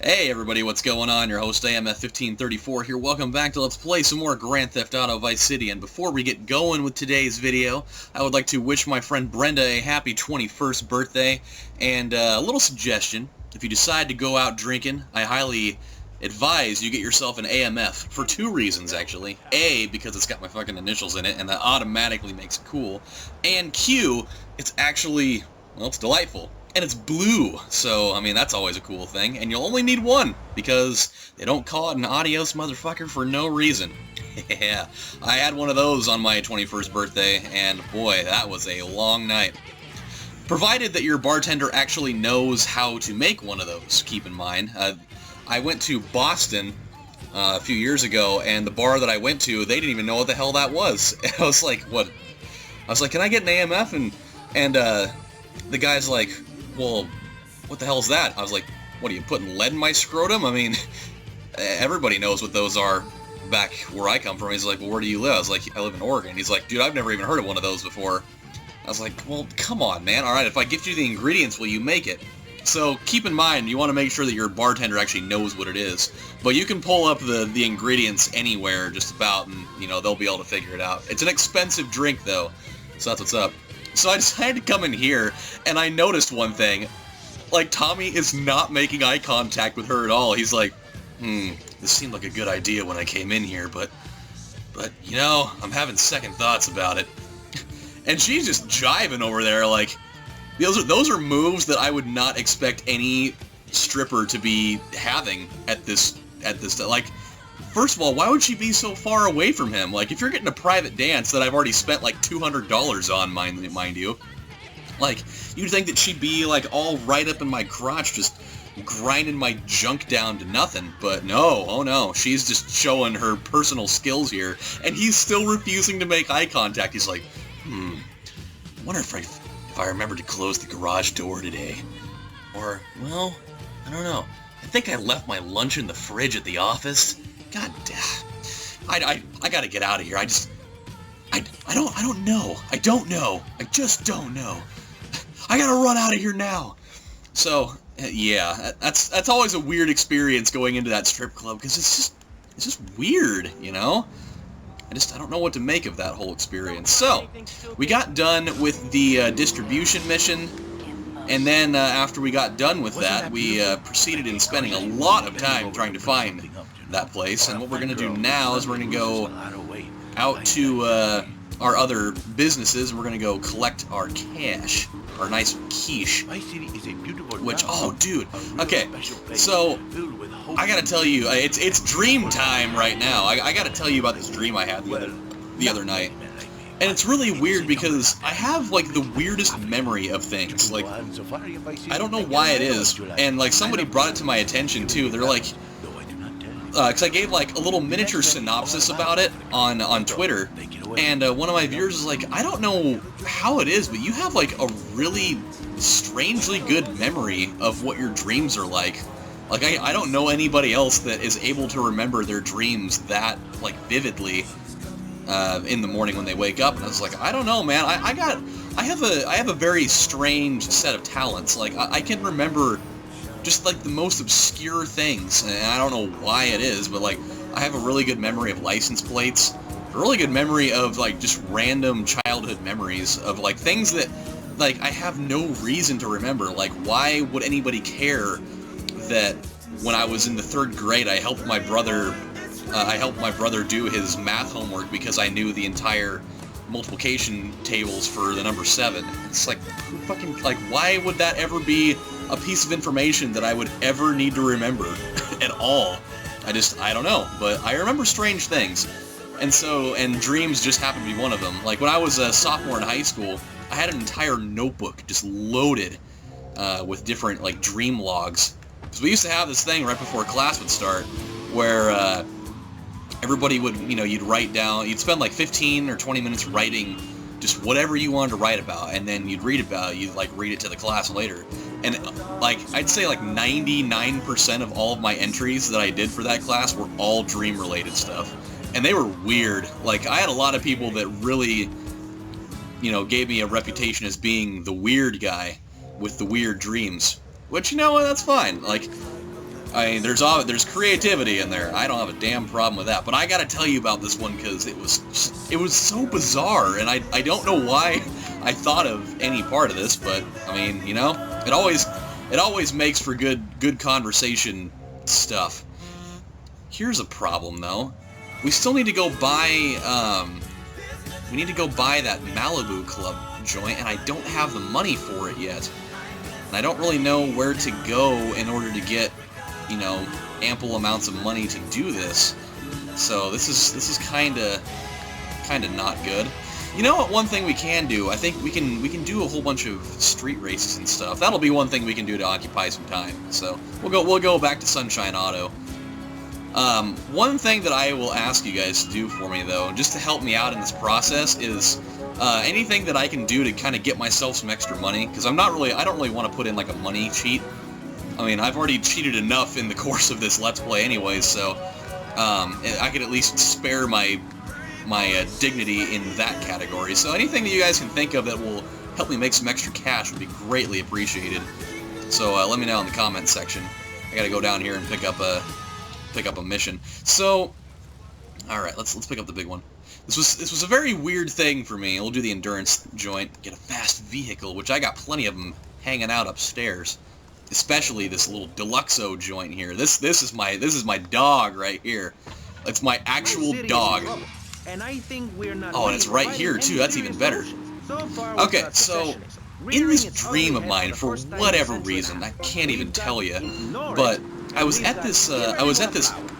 Hey everybody, what's going on? Your host AMF1534 here. Welcome back to Let's Play some more Grand Theft Auto Vice City. And before we get going with today's video, I would like to wish my friend Brenda a happy 21st birthday. And a little suggestion, if you decide to go out drinking, I highly advise you get yourself an AMF for two reasons, actually. A, because it's got my fucking initials in it, and that automatically makes it cool. And Q, it's actually, well, it's delightful. And it's blue, so, I mean, that's always a cool thing. And you'll only need one, because they don't call it an adios motherfucker for no reason. Yeah, I had one of those on my 21st birthday, and boy, that was a long night. Provided that your bartender actually knows how to make one of those, keep in mind. I went to Boston a few years ago, and the bar that I went to, they didn't even know what the hell that was. I was like, what? I was like, can I get an AMF? And the guy's like, well, what the hell is that? I was like, what, are you putting lead in my scrotum? I mean, everybody knows what those are back where I come from. He's like, well, where do you live? I was like, I live in Oregon. He's like, dude, I've never even heard of one of those before. I was like, well, come on, man. All right, if I gift you the ingredients, will you make it? So keep in mind, you want to make sure that your bartender actually knows what it is. But you can pull up the ingredients anywhere, just about, and, you know, they'll be able to figure it out. It's an expensive drink, though, so that's what's up. So I decided to come in here, and I noticed one thing. Like, Tommy is not making eye contact with her at all. He's like, this seemed like a good idea when I came in here, but you know, I'm having second thoughts about it. And she's just jiving over there, like, those are moves that I would not expect any stripper to be having at this, like, first of all, why would she be so far away from him? Like, if you're getting a private dance that I've already spent like $200 on, mind you, like, you'd think that she'd be like all right up in my crotch, just grinding my junk down to nothing. But no, oh no, she's just showing her personal skills here, and he's still refusing to make eye contact. He's like, I wonder if I remember to close the garage door today. Or, well, I don't know. I think I left my lunch in the fridge at the office. God damn. I gotta get out of here. I don't know. I don't know. I just don't know. I gotta run out of here now. So, yeah, that's always a weird experience going into that strip club, because it's just weird, you know? I don't know what to make of that whole experience. So, we got done with the distribution mission, and then after we got done with that, we proceeded in spending a lot of time trying to find that place. And what we're going to do now is we're going to go out to our other businesses, and we're going to go collect our cash, our nice quiche, which, oh dude, okay, so I gotta tell you, it's dream time right now. I gotta tell you about this dream I had the other night. And it's really weird because I have, like, the weirdest memory of things. Like, I don't know why it is. And, like, somebody brought it to my attention, too. They're like, because I gave, like, a little miniature synopsis about it on Twitter. And one of my viewers is like, I don't know how it is, but you have, like, a really strangely good memory of what your dreams are like. Like, I don't know anybody else that is able to remember their dreams that, like, vividly. In the morning when they wake up, and I was like, I don't know, man. I have a very strange set of talents. Like, I can remember just like the most obscure things, and I don't know why it is, but like, I have a really good memory of license plates, a really good memory of like just random childhood memories of like things that like I have no reason to remember. Like, why would anybody care that when I was in the 3rd grade I helped my brother do his math homework because I knew the entire multiplication tables for the number 7. It's like, who fucking, like, why would that ever be a piece of information that I would ever need to remember at all? I don't know, but I remember strange things. And dreams just happen to be one of them. Like, when I was a sophomore in high school, I had an entire notebook just loaded with different, like, dream logs. Because we used to have this thing right before class would start, where, everybody would, you know, you'd write down, you'd spend like 15 or 20 minutes writing just whatever you wanted to write about, and then you'd read it to the class later. And, like, I'd say like 99% of all of my entries that I did for that class were all dream-related stuff. And they were weird. Like, I had a lot of people that really, you know, gave me a reputation as being the weird guy with the weird dreams. Which, you know what, that's fine. Like, I mean, there's creativity in there. I don't have a damn problem with that. But I gotta tell you about this one because it was so bizarre, and I don't know why I thought of any part of this. But I mean, you know, it always makes for good conversation stuff. Here's a problem though. We still need to go buy that Malibu Club joint, and I don't have the money for it yet. And I don't really know where to go in order to get, you know, ample amounts of money to do this. So this is kinda not good. You know what? One thing we can do, I think we can do a whole bunch of street races and stuff. That'll be one thing we can do to occupy some time. So we'll go back to Sunshine Auto. One thing that I will ask you guys to do for me though, just to help me out in this process, is anything that I can do to kind of get myself some extra money, because I don't really want to put in like a money cheat. I mean, I've already cheated enough in the course of this Let's Play anyways, so I could at least spare my dignity in that category. So anything that you guys can think of that will help me make some extra cash would be greatly appreciated. So let me know in the comments section. I gotta go down here and pick up a mission. So, all right, let's pick up the big one. This was a very weird thing for me. We'll do the endurance joint, get a fast vehicle, which I got plenty of them hanging out upstairs. Especially this little Deluxo joint here. This is my dog right here. It's my actual dog. Oh, and it's right here too. That's even better. Okay, so in this dream of mine, for whatever reason, I can't even tell you, but I was at this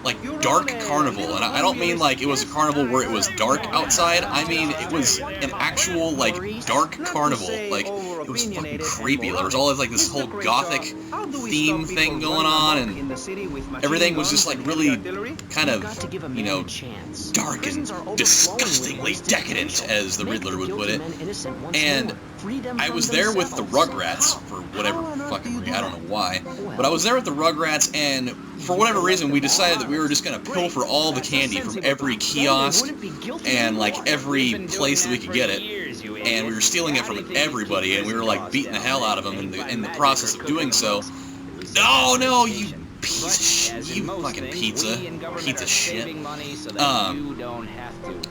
like dark carnival, and I don't mean like it was a carnival where it was dark outside. I mean it was an actual like dark carnival. Like it was fucking creepy. There was all like this whole gothic theme thing going on, and everything was just like really kind of, you know, dark and disgustingly decadent, as the Riddler would put it. And I was there with the Rugrats for whatever fucking reason, I don't know why, but I was there with the Rugrats, and for whatever reason we decided that we were just gonna pilfer all the candy from every kiosk and like every place that we could get it, and we were stealing it from everybody, and we were like beating the hell out of them in the process of doing so. Oh no, you piece of shit, you fucking piece of shit.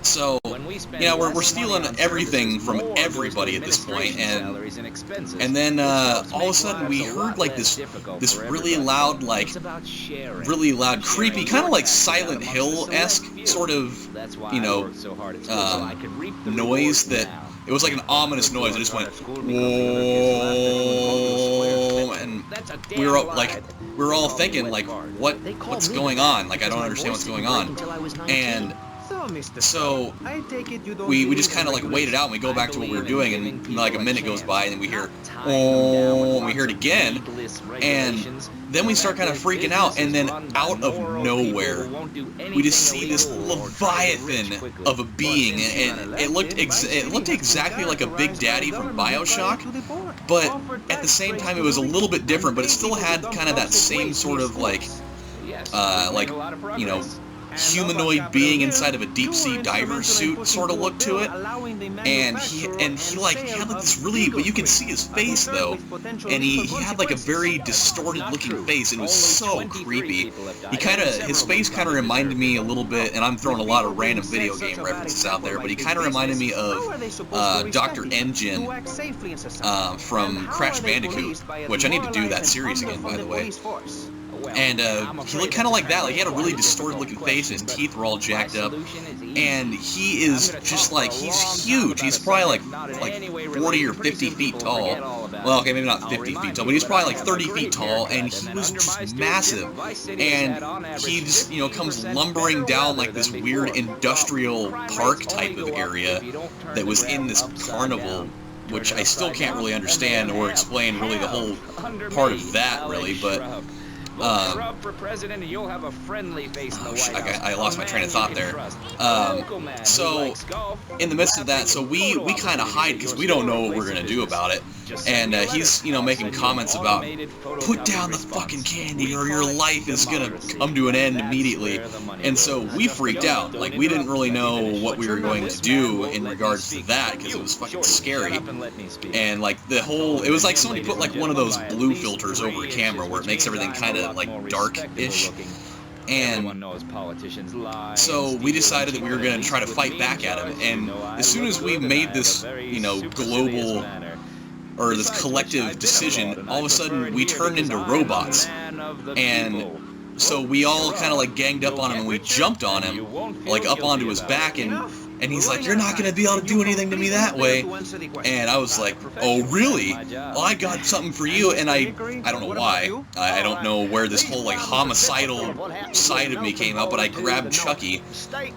So, you know, we're stealing everything from everybody at this point, and then all of a sudden we heard like this really loud, creepy, kind of like Silent Hill-esque sort of, you know, noise that. It was like an ominous noise. It just went, whoa, and we were all thinking like, what's going on? Like, I don't understand what's going on. And so we just kind of like waited out, and we go back to what we were doing, and like a minute goes by, and then we hear, oh, and we hear it again, and then we start kind of freaking out, and then out of nowhere, we just see this leviathan of a being, and it looked exactly like a Big Daddy from BioShock, but at the same time it was a little bit different, but it still had kind of that same sort of like, you know, humanoid being inside of a deep-sea diver suit sort of look to it, and he had like this really, but you can see his face though, and he had like a very distorted looking face, and it was so creepy. His face kind of reminded me a little bit, and I'm throwing a lot of random video game references out there, but he kind of reminded me of Dr. Engine from Crash Bandicoot, which I need to do that series again, by the way. And he looked kind of like that. Like, he had a really distorted looking face, and his teeth were all jacked up, and he is just like, he's huge. He's probably like 40 or 50 feet tall. Well, okay, maybe not 50 feet tall, but he's probably like 30 feet tall, and he was just massive. And he just, you know, comes lumbering down like this weird industrial park type of area that was in this carnival, which I still can't really understand or explain really the whole part of that, really, but for president, you'll have a friendly face in the White House. I lost my train of thought there. So in the midst of that, so we kind of hide because we don't know what we're gonna do about it. and he's, you know, making comments about, put down the fucking candy or your life is gonna come to an end immediately. And so we freaked out. Like, we didn't really know what we were going to do in regards to that, because it was fucking scary. And like the whole, it was like somebody put like one of those blue filters over a camera where it makes everything kind of like dark-ish. And so we decided that we were going to try to fight back at him, and as soon as we made this, you know, global, or this collective decision, all of a sudden we turned into robots. And so we all kind of like ganged up on him, and we jumped on him, like up onto his back, and he's like, you're not going to be able to do anything to me that way. And I was like, oh, really? Well, I got something for you. And I don't know why. I don't know where this whole, like, homicidal side of me came out, but I grabbed Chucky,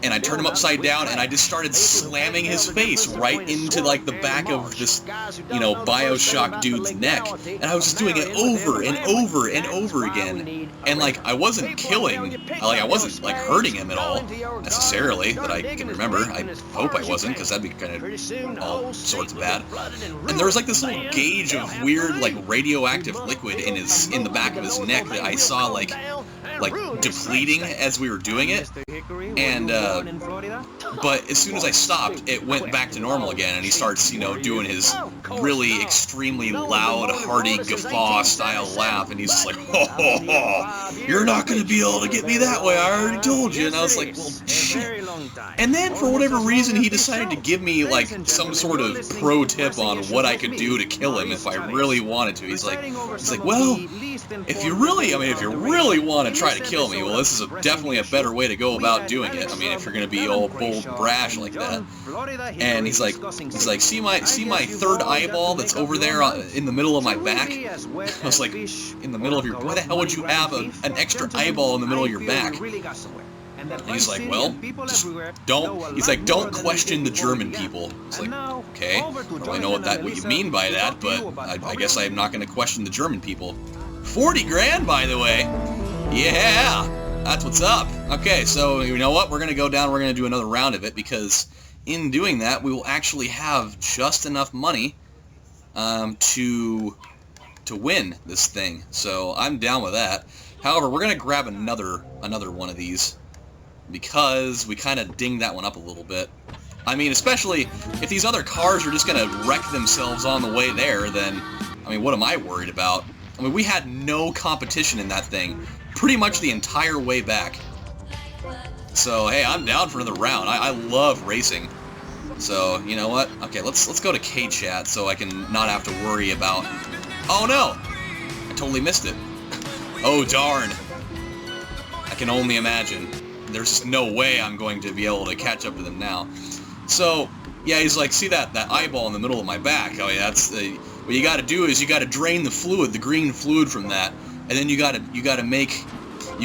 and I turned him upside down, and I just started slamming his face right into, like, the back of this, you know, Bioshock dude's neck. And I was just doing it over and over and over again. And, like, I wasn't killing, like, I wasn't, like, hurting him at all, necessarily, that I can remember. I hope I wasn't, because that'd be kind of all sorts of bad. And there was like this little gauge of weird, like, radioactive liquid in the back of his neck that I saw like depleting as we were doing it. And but as soon as I stopped, it went back to normal again, and he starts, you know, doing his really extremely loud, hearty guffaw style laugh, and he's just like, ho ho ho, you're not gonna be able to get me that way, I already told you. And I was like, well, shit. And then for whatever reason, he decided to give me like some sort of pro tip on what I could do to kill him if I really wanted to. He's like, well, if you really want to try to kill me, well, this is definitely a better way to go about doing it. I mean, if you're gonna be all bold and brash like that. And he's like, see my third eyeball that's over there in the middle of my back? I was like, in the middle of your, why the hell would you have an extra eyeball in the middle of your back? And he's like, well, just don't question the German people. It's like, okay, I don't really know what you mean by that, but I guess I'm not going to question the German people. 40 grand, by the way. Yeah, that's what's up. Okay, so you know what? We're going to go down, we're going to do another round of it, because in doing that, we will actually have just enough money to win this thing. So I'm down with that. However, we're going to grab another one of these, because we kind of dinged that one up a little bit. I mean, especially if these other cars are just going to wreck themselves on the way there, then, I mean, what am I worried about? I mean, we had no competition in that thing pretty much the entire way back. So, hey, I'm down for another round. I love racing. So, you know what? Okay, let's go to K-Chat so I can not have to worry about... Oh, no! I totally missed it. Oh, darn. I can only imagine. There's just no way I'm going to be able to catch up to them now. So, yeah, he's like, see that eyeball in the middle of my back? Oh, yeah, that's what you got to do is you got to drain the fluid, the green fluid from that, and then you got to make a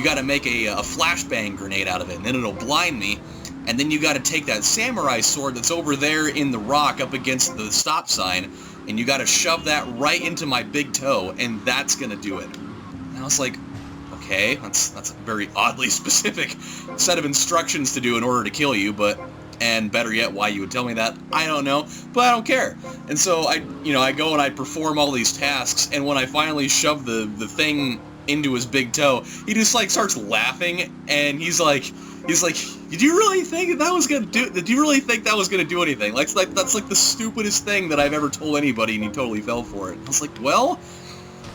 flashbang grenade out of it, and then it'll blind me, and then you got to take that samurai sword that's over there in the rock up against the stop sign, and you got to shove that right into my big toe, and that's gonna do it. And I was like, okay, that's a very oddly specific set of instructions to do in order to kill you, but, and better yet, why you would tell me that, I don't know, but I don't care. And so I go and I perform all these tasks, and when I finally shove the thing into his big toe, he just like starts laughing, and he's like, did you really think that was gonna do? Did you really think that was gonna do anything? That's like the stupidest thing that I've ever told anybody, and he totally fell for it. I was like, well.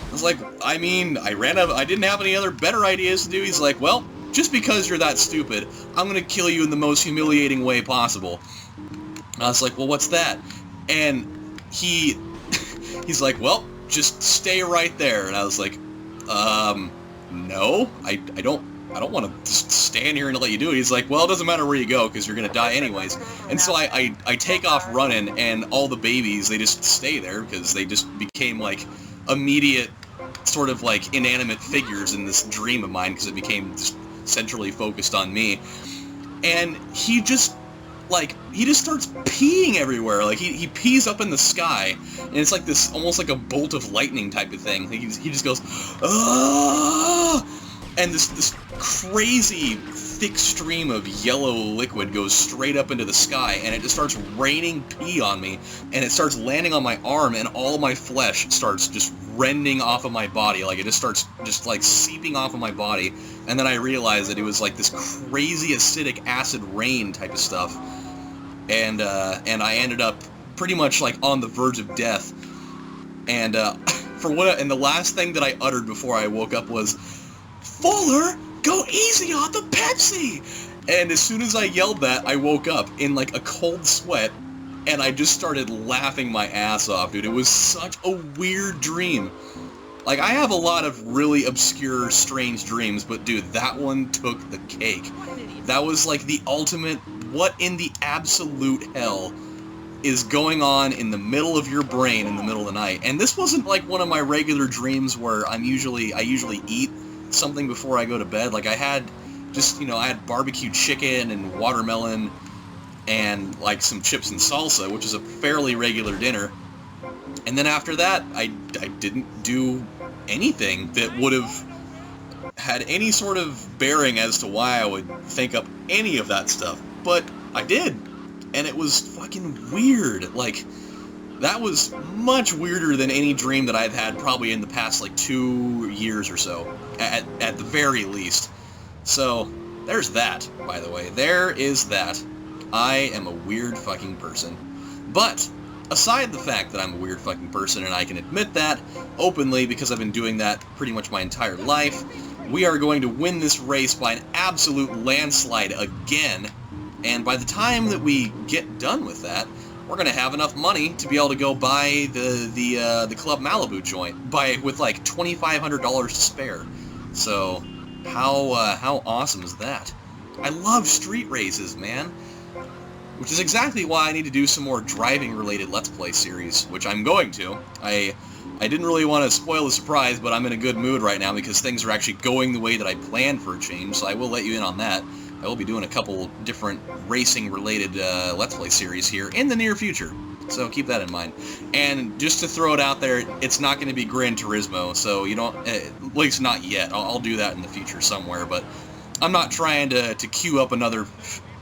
I was like, I mean, I didn't have any other better ideas to do. He's like, well, just because you're that stupid, I'm going to kill you in the most humiliating way possible. I was like, well, what's that? And he's like, well, just stay right there. And I was like, no, I don't want to just stand here and let you do it. He's like, well, it doesn't matter where you go, because you're going to die anyways. And so I take off running, and all the babies, they just stay there, because they just became, like, immediate sort of like inanimate figures in this dream of mine, because it became just centrally focused on me. And he just starts peeing everywhere. Like he pees up in the sky, and it's like this, almost like a bolt of lightning type of thing. He just goes, ah! And this crazy thick stream of yellow liquid goes straight up into the sky, and it just starts raining pee on me, and it starts landing on my arm, and all my flesh starts just rending off of my body. Like, it just starts just, like, seeping off of my body, and then I realized that it was, like, this crazy acidic acid rain type of stuff, and I ended up pretty much, like, on the verge of death, and, and the last thing that I uttered before I woke up was, "Fuller, go easy on the Pepsi!" And as soon as I yelled that, I woke up in like a cold sweat, and I just started laughing my ass off, dude. It was such a weird dream. Like, I have a lot of really obscure, strange dreams, but dude, that one took the cake. That was like the ultimate, what in the absolute hell is going on in the middle of your brain in the middle of the night? And this wasn't like one of my regular dreams where I usually eat something before I go to bed. Like, I had just, I had barbecue chicken and watermelon and like some chips and salsa, which is a fairly regular dinner. And then after that, I didn't do anything that would have had any sort of bearing as to why I would think up any of that stuff. But I did. And it was fucking weird. Like, that was much weirder than any dream that I've had probably in the past, like, 2 years or so, at the very least. So, there's that, by the way. There is that. I am a weird fucking person. But, aside the fact that I'm a weird fucking person, and I can admit that openly because I've been doing that pretty much my entire life, we are going to win this race by an absolute landslide again. And by the time that we get done with that, we're gonna have enough money to be able to go buy the Club Malibu joint with like $2,500 to spare. So how awesome is that? I love street races, man. Which is exactly why I need to do some more driving related Let's Play series, which I'm going to. I didn't really want to spoil the surprise, but I'm in a good mood right now because things are actually going the way that I planned for a change, so I will let you in on that. I will be doing a couple different racing-related Let's Play series here in the near future, so keep that in mind. And just to throw it out there, it's not going to be Gran Turismo, so you don't, at least not yet. I'll do that in the future somewhere, but I'm not trying to queue up another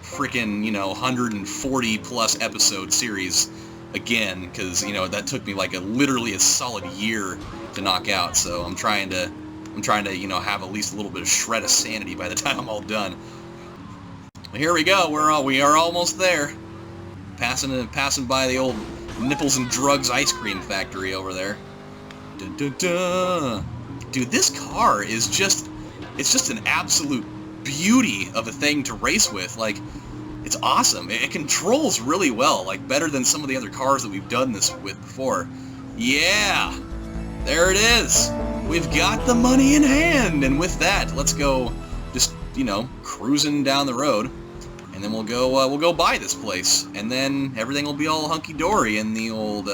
freaking, 140-plus episode series again, because, that took me like literally a solid year to knock out, so I'm trying to, have at least a little bit of shred of sanity by the time I'm all done. Here we go. We are almost there. Passing by the old Nipples and Drugs ice cream factory over there. Dun, dun, dun. Dude, this car is it's just an absolute beauty of a thing to race with. Like, it's awesome. It controls really well, like better than some of the other cars that we've done this with before. Yeah, there it is. We've got the money in hand, and with that, let's go just, cruising down the road, and then we'll go buy this place, and then everything will be all hunky-dory in the old,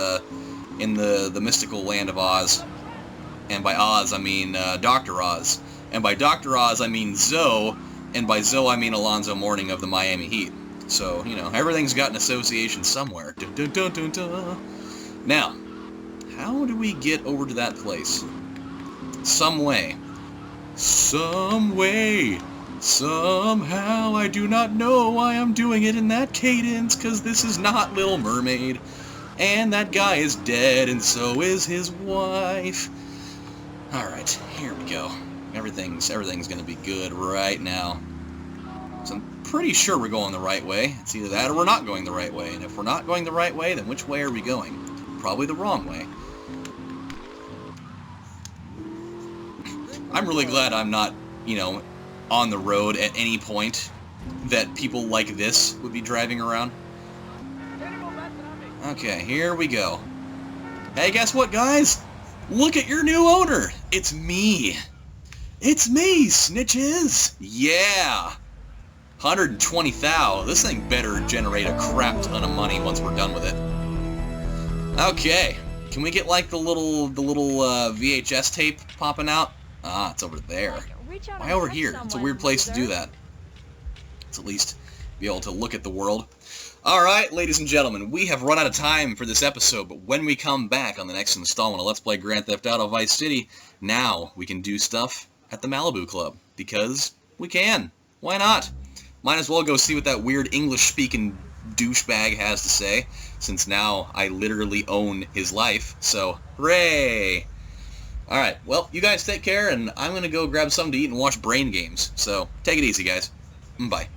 in the mystical land of Oz. And by Oz, I mean, Dr. Oz. And by Dr. Oz, I mean Zoe, and by Zoe, I mean Alonzo Mourning of the Miami Heat. So, everything's got an association somewhere. Dun, dun, dun, dun, dun. Now, how do we get over to that place? Some way. Some way. Somehow, I do not know why I'm doing it in that cadence, because this is not Little Mermaid. And that guy is dead, and so is his wife. Alright, here we go. Everything's gonna be good right now. So I'm pretty sure we're going the right way. It's either that or we're not going the right way. And if we're not going the right way, then which way are we going? Probably the wrong way. I'm really glad I'm not, on the road at any point that people like this would be driving around. Okay, here we go. Hey, guess what, guys? Look at your new owner! It's me! It's me, snitches! Yeah! 120,000. This thing better generate a crap ton of money once we're done with it. Okay. Can we get, like, the little VHS tape popping out? Ah, it's over there. Why over here? It's a weird place to do that. Let's at least be able to look at the world. Alright, ladies and gentlemen, we have run out of time for this episode, but when we come back on the next installment of Let's Play Grand Theft Auto Vice City, now we can do stuff at the Malibu Club, because we can. why not? Might as well go see what that weird English-speaking douchebag has to say, since now I literally own his life, so hooray! Alright, well, you guys take care, and I'm going to go grab something to eat and watch Brain Games, so take it easy, guys. Bye.